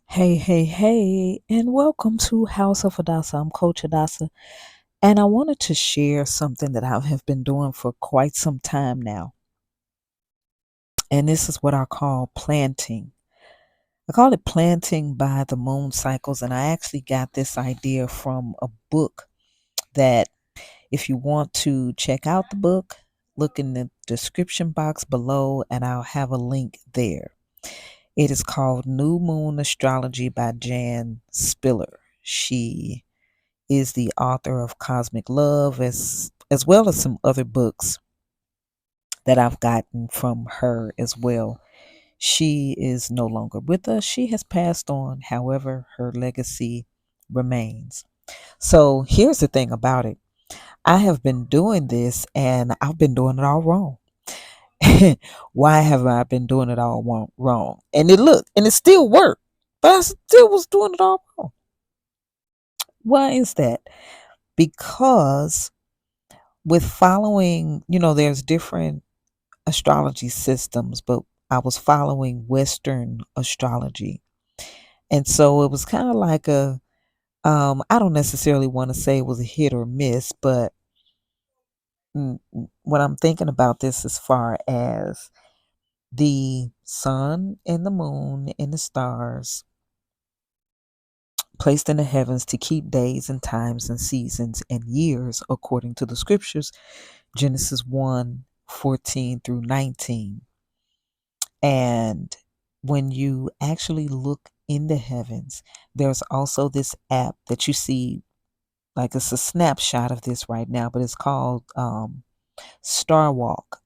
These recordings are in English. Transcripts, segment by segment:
Hey, hey, hey, and welcome to House of Hadassah. I'm Coach Hadassah, and I wanted to share something that I have been doing for quite some time now. And this is what I call planting. I call it planting by the moon cycles, and I actually got this idea from a book that if you want to check out the book, look in the description box below, and I'll have a link there. It is called New Moon Astrology by Jan Spiller. She is the author of Cosmic Love, as well as some other books that I've gotten from her as well. She is no longer with us. She has passed on. However, her legacy remains. So here's the thing about it. I have been doing this and I've been doing it all wrong. Why have I been doing it all wrong? And it still worked, but I still was doing it all wrong. Why is that? Because with following, there's different astrology systems, but I was following Western astrology. And so it was kind of like I don't necessarily want to say it was a hit or miss, but when I'm thinking about this as far as the sun and the moon and the stars placed in the heavens to keep days and times and seasons and years according to the scriptures, Genesis 1:14 through 19. And when you actually look in the heavens, there's also this app that you see, like it's a snapshot of this right now, but it's called Star Walk.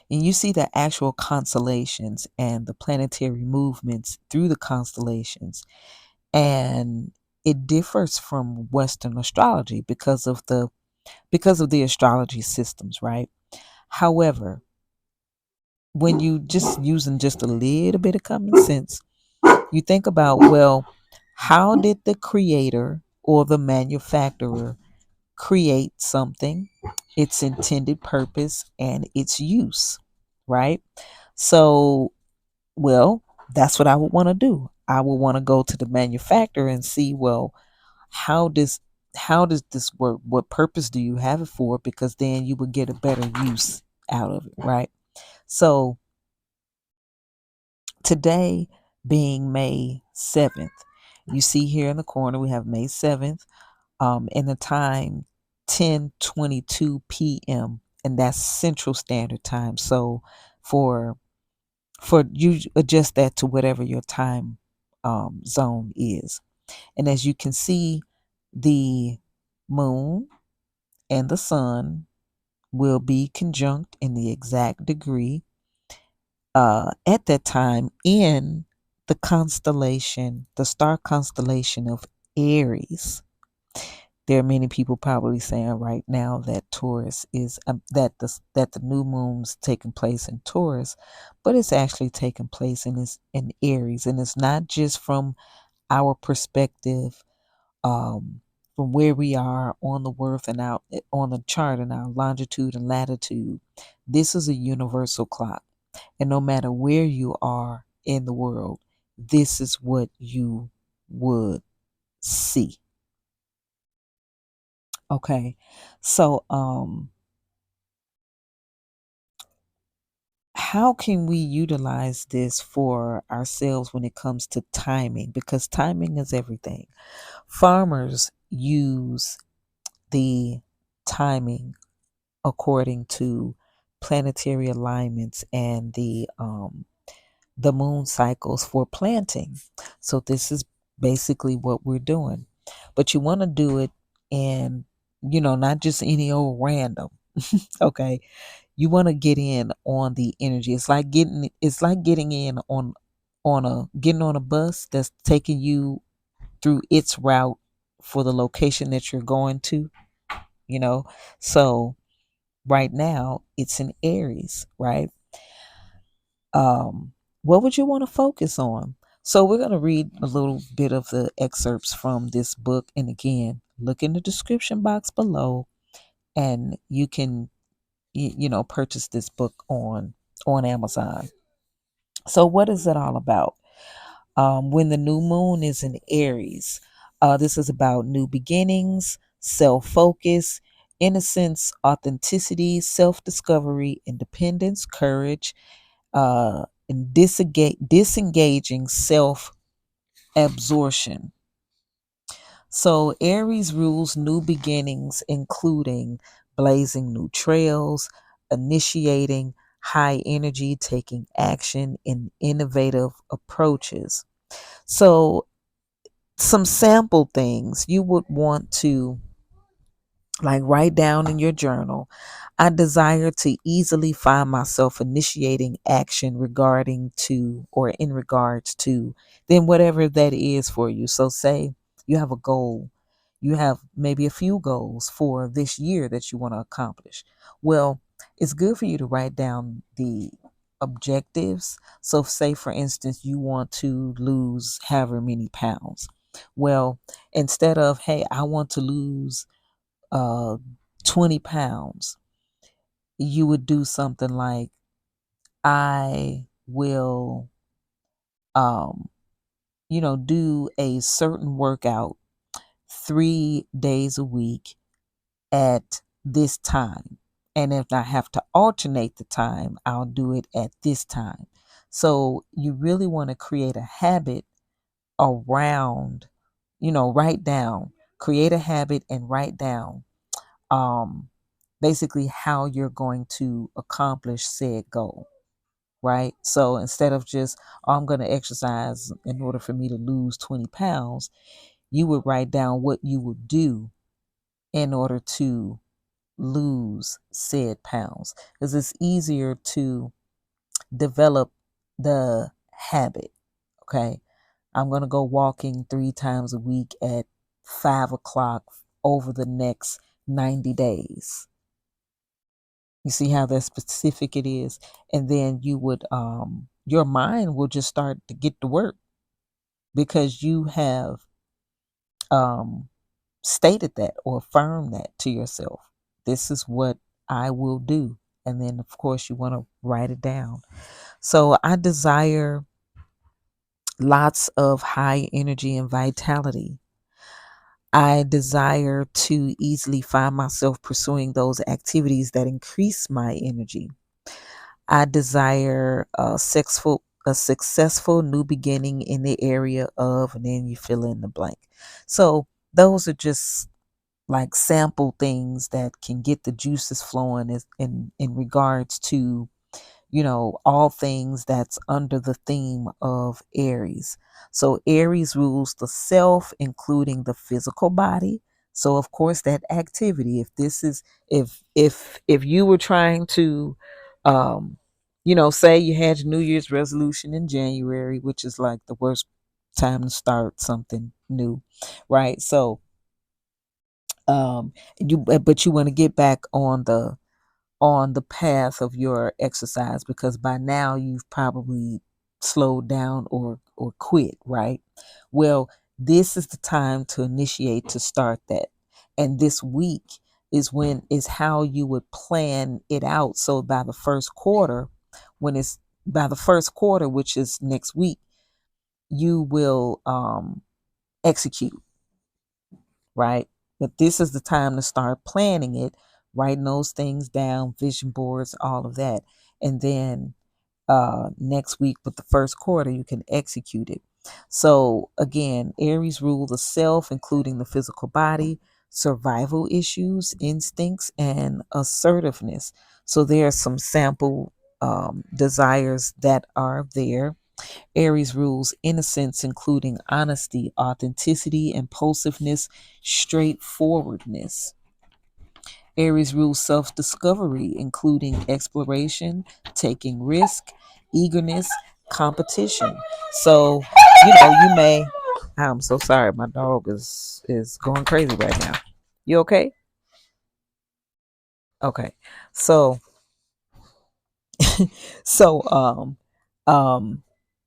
And you see the actual constellations and the planetary movements through the constellations. And it differs from Western astrology because of the astrology systems, right? However, when you just using just a little bit of common sense, you think about, well, how did the creator or the manufacturer create something, its intended purpose, and its use, right? So, well, that's what I would want to do. I would want to go to the manufacturer and see, well, how does how does this work? What purpose do you have it for? Because then you would get a better use out of it, right? So today being May 7th, you see here in the corner we have May 7th, and the time 10:22 p.m. and that's Central Standard Time. So for you adjust that to whatever your time zone is. And as you can see, the moon and the sun will be conjunct in the exact degree at that time in the star constellation of Aries. There are many people probably saying right now that Taurus is that the new moon's taking place in Taurus, but it's actually taking place in Aries, and it's not just from our perspective, um, from where we are on the worth and out on the chart and our longitude and latitude. This is a universal clock, and no matter where you are in the world, this is what you would see. Okay. So, how can we utilize this for ourselves when it comes to timing? Because timing is everything. Farmers use the timing according to planetary alignments and the moon cycles for planting. So this is basically what we're doing. But you want to do it in, not just any old random. Okay. You want to get in on the energy. It's like getting in on a bus that's taking you through its route for the location that you're going to, you know. So right now it's in Aries, right? What would you want to focus on? So we're going to read a little bit of the excerpts from this book. And again, look in the description box below and you can, purchase this book on Amazon. So what is it all about? When the new moon is in Aries, this is about new beginnings, self focus, innocence, authenticity, self discovery, independence, courage, and disengaging self absorption. So, Aries rules new beginnings, including blazing new trails, initiating high energy, taking action in innovative approaches. So, some sample things you would want to like write down in your journal. I desire to easily find myself initiating action regarding to or in regards to then whatever that is for you. So say you have a goal. You have maybe a few goals for this year that you want to accomplish. Well, it's good for you to write down the objectives. So say for instance you want to lose however many pounds. Well, instead of hey, I want to lose uh 20 pounds, you would do something like I will um do a certain workout 3 days a week at this time, and if I have to alternate the time, I'll do it at this time. So you really want to create a habit around, write down, create a habit and write down um basically how you're going to accomplish said goal, right? So instead of just, oh, I'm going to exercise in order for me to lose 20 pounds, you would write down what you would do in order to lose said pounds, because it's easier to develop the habit. Okay, I'm going to go walking 3 times a week at 5 o'clock over the next 90 days. You see how that specific it is? And then you would your mind will just start to get to work because you have um stated that or affirmed that to yourself. This is what I will do. And then of course you want to write it down. So I desire lots of high energy and vitality. I desire to easily find myself pursuing those activities that increase my energy. I desire a successful new beginning in the area of, and then you fill in the blank. So those are just like sample things that can get the juices flowing in regards to all things that's under the theme of Aries. So Aries rules the self, including the physical body. So of course that activity, if this is if you were trying to say you had your New Year's resolution in January, which is like the worst time to start something new, right? So but you want to get back on the path of your exercise because by now you've probably slowed down or quit, right? Well, this is the time to initiate to start that. And this week is how you would plan it out. So by the first quarter, when it's by the first quarter, which is next week, you will execute, right? But this is the time to start planning it, writing those things down, vision boards, all of that. And then next week with the first quarter, you can execute it. So again, Aries rule the self, including the physical body, survival issues, instincts, and assertiveness. So there are some sample desires that are there. Aries rules innocence, including honesty, authenticity, impulsiveness, straightforwardness. Aries rules self discovery, including exploration, taking risk, eagerness, competition. So, you may. I'm so sorry. My dog is going crazy right now. You okay? Okay. So, so um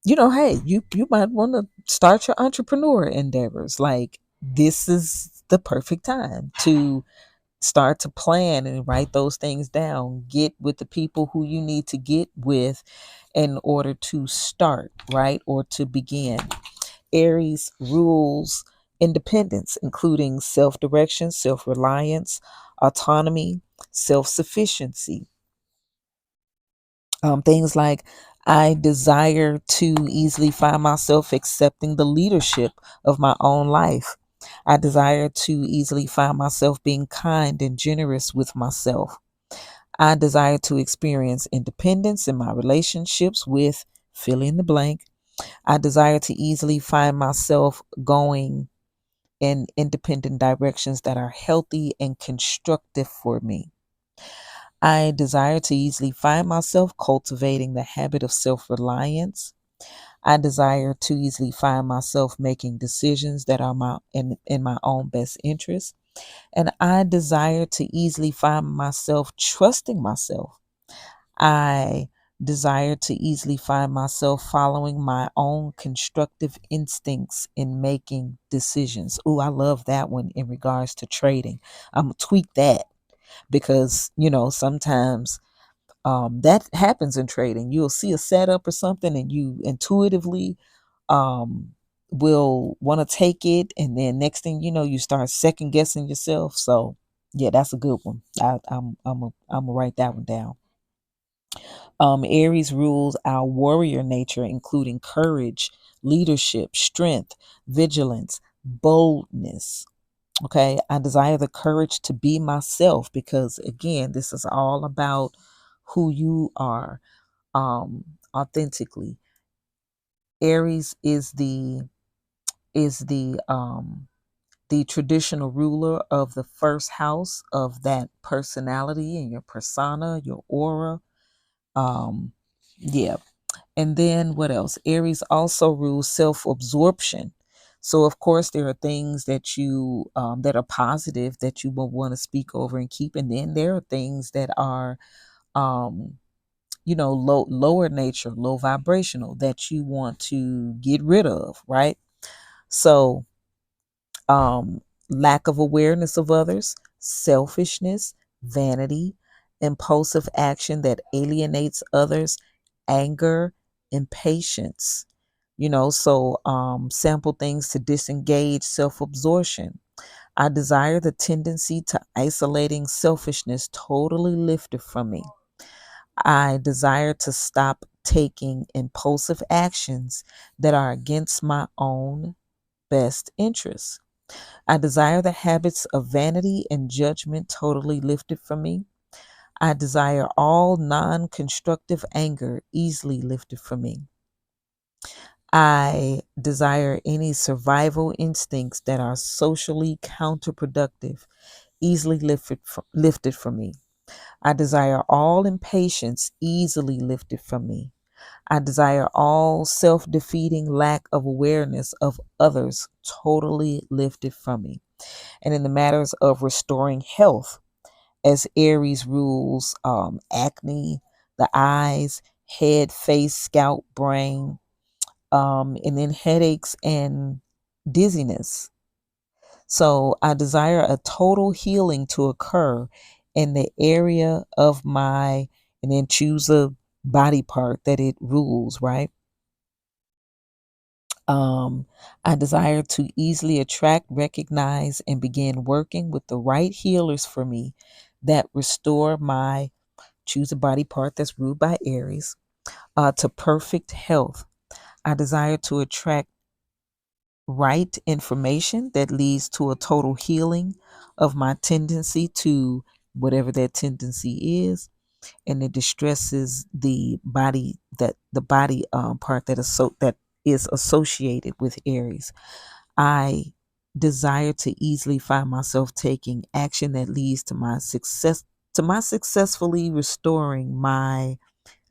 hey, you might want to start your entrepreneur endeavors. Like this is the perfect time to start to plan and write those things down. Get with the people who you need to get with in order to start, right? Or to begin. Aries rules independence, including self-direction, self-reliance, autonomy, self-sufficiency. Things like I desire to easily find myself accepting the leadership of my own life. I desire to easily find myself being kind and generous with myself. I desire to experience independence in my relationships with fill in the blank. I desire to easily find myself going in independent directions that are healthy and constructive for me. I desire to easily find myself cultivating the habit of self reliance. I desire to easily find myself making decisions that are in my own best interest. And I desire to easily find myself trusting myself. I desire to easily find myself following my own constructive instincts in making decisions. Oh, I love that one in regards to trading. I'm going to tweak that because, sometimes that happens in trading. You'll see a setup or something and you intuitively um, will want to take it. And then next thing you know, you start second guessing yourself. So, yeah, that's a good one. I'm gonna write that one down. Aries rules our warrior nature, including courage, leadership, strength, vigilance, boldness. Okay, I desire the courage to be myself because, again, this is all about who you are authentically. Aries is the traditional ruler of the first house of that personality and your persona, your aura. Um, yeah, and then what else? Aries also rules self-absorption. So of course there are things that you that are positive that you will want to speak over and keep, and then there are things that are um, lower nature, low vibrational that you want to get rid of, right? So um, lack of awareness of others, selfishness, vanity, impulsive action that alienates others, anger, impatience. Sample things to disengage self absorption. I desire the tendency to isolating selfishness totally lifted from me. I desire to stop taking impulsive actions that are against my own best interests. I desire the habits of vanity and judgment totally lifted from me. I desire all non constructive anger easily lifted from me. I desire any survival instincts that are socially counterproductive easily lifted from me. I desire all impatience easily lifted from me. I desire all self defeating lack of awareness of others totally lifted from me. And in the matters of restoring health, as Aries rules acne, the eyes, head, face, scalp, brain, and then headaches and dizziness. So I desire a total healing to occur in the area of and then choose a body part that it rules, right? Um, I desire to easily attract, recognize, and begin working with the right healers for me that restore choose a body part that's ruled by Aries, to perfect health. I desire to attract right information that leads to a total healing of my tendency to whatever that tendency is, and it distresses the body part that is associated with Aries. I desire to easily find myself taking action that leads to my successfully restoring my,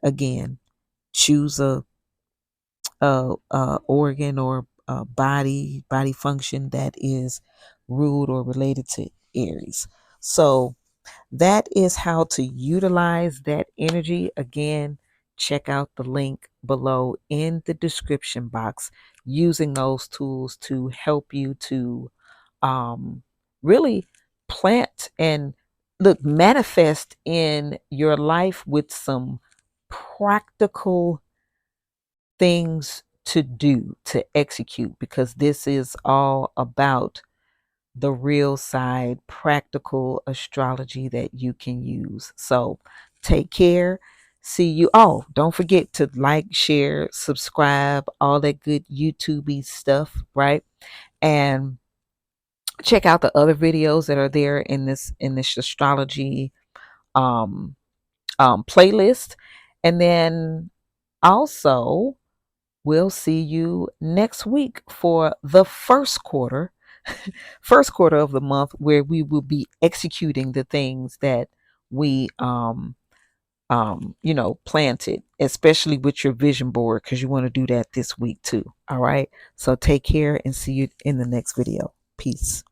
again, choose a organ or a body function that is ruled or related to Aries. So that is how to utilize that energy. Again, check out the link below in the description box, using those tools to help you to um, really plant and manifest in your life with some practical things to do, to execute, because this is all about the real side, practical astrology that you can use. So take care. See you. Oh, don't forget to like, share, subscribe, all that good YouTube stuff, right? And check out the other videos that are there in this astrology um playlist. And then also we'll see you next week for the first quarter of the month, where we will be executing the things that we planted, especially with your vision board, because you want to do that this week too. All right. So take care and see you in the next video. Peace.